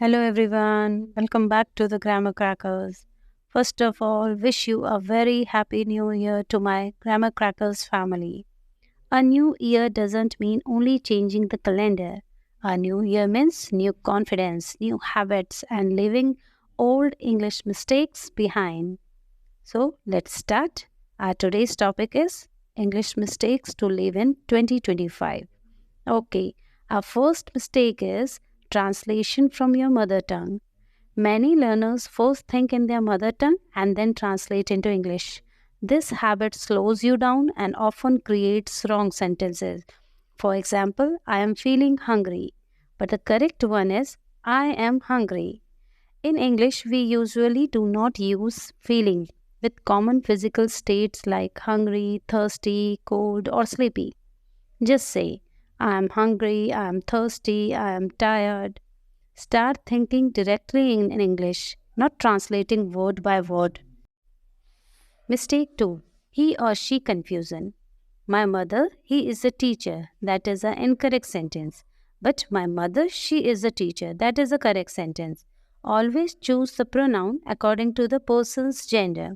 Hello everyone, welcome back to the Grammar Crackers. First of all, wish you a very happy new year to my Grammar Crackers family. A new year doesn't mean only changing the calendar. A new year means new confidence, new habits, and leaving old English mistakes behind. So let's start. Our today's topic is English mistakes to leave in 2025. Okay, our first mistake is translation from your mother tongue. Many learners first think in their mother tongue and then translate into English. This habit slows you down and often creates wrong sentences. For example, I am feeling hungry, but the correct one is I am hungry. In English, we usually do not use feeling with common physical states like hungry, thirsty, cold, or sleepy. Just say, I am hungry, I am thirsty, I am tired. Start thinking directly in English, not translating word by word. Mistake 2. He or she confusion. My mother, he is a teacher. That is an incorrect sentence. But my mother, she is a teacher. That is a correct sentence. Always choose the pronoun according to the person's gender.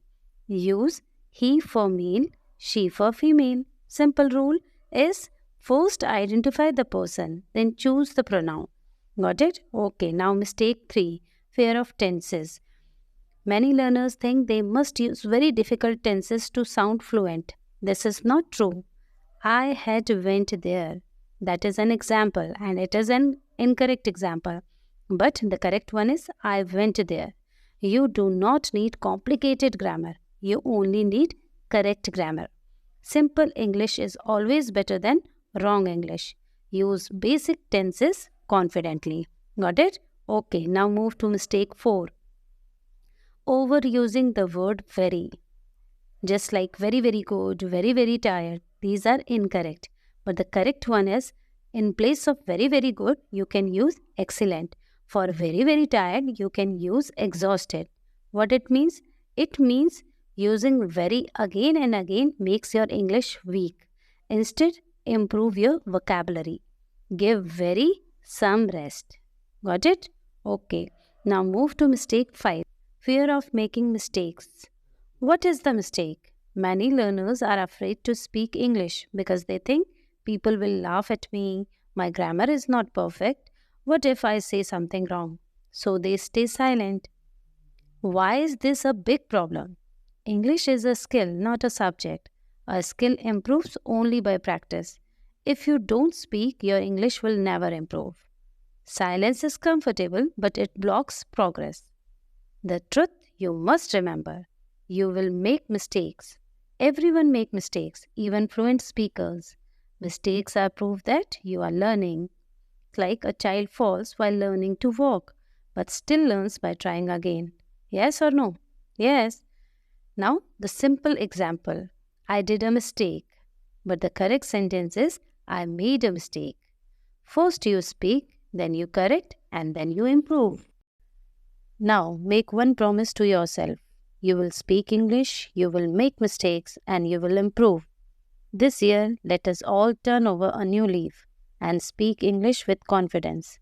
Use he for male, she for female. Simple rule is first identify the person, then choose the pronoun. Got it? Okay, now mistake 3. Fear of tenses. Many learners think they must use very difficult tenses to sound fluent. This is not true. I had went there. That is an example and it is an incorrect example. But the correct one is I went there. You do not need complicated grammar. You only need correct grammar. Simple English is always better than wrong English. Use basic tenses confidently. Got it? Okay, now move to mistake 4. Overusing the word very. Just like very, very good, very, very tired. These are incorrect. But the correct one is in place of very, very good, you can use excellent. For very, very tired, you can use exhausted. What it means? It means using very again and again makes your English weak. Instead, improve your vocabulary. Give very some rest. Got it? Okay. Now move to mistake 5. Fear of making mistakes. What is the mistake? Many learners are afraid to speak English because they think people will laugh at me, my grammar is not perfect. What if I say something wrong? So they stay silent. Why is this a big problem? English is a skill, not a subject. A skill improves only by practice. If you don't speak, your English will never improve. Silence is comfortable, but it blocks progress. The truth you must remember. You will make mistakes. Everyone make mistakes, even fluent speakers. Mistakes are proof that you are learning. It's like a child falls while learning to walk, but still learns by trying again. Yes or no? Yes. Now, the simple example. I did a mistake, but the correct sentence is I made a mistake. First you speak, then you correct, and then you improve. Now, make one promise to yourself. You will speak English, you will make mistakes, and you will improve. This year, let us all turn over a new leaf and speak English with confidence.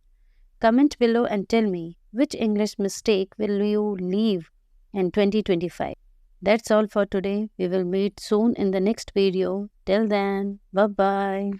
Comment below and tell me which English mistake will you leave in 2025. That's all for today. We will meet soon in the next video. Till then, bye-bye.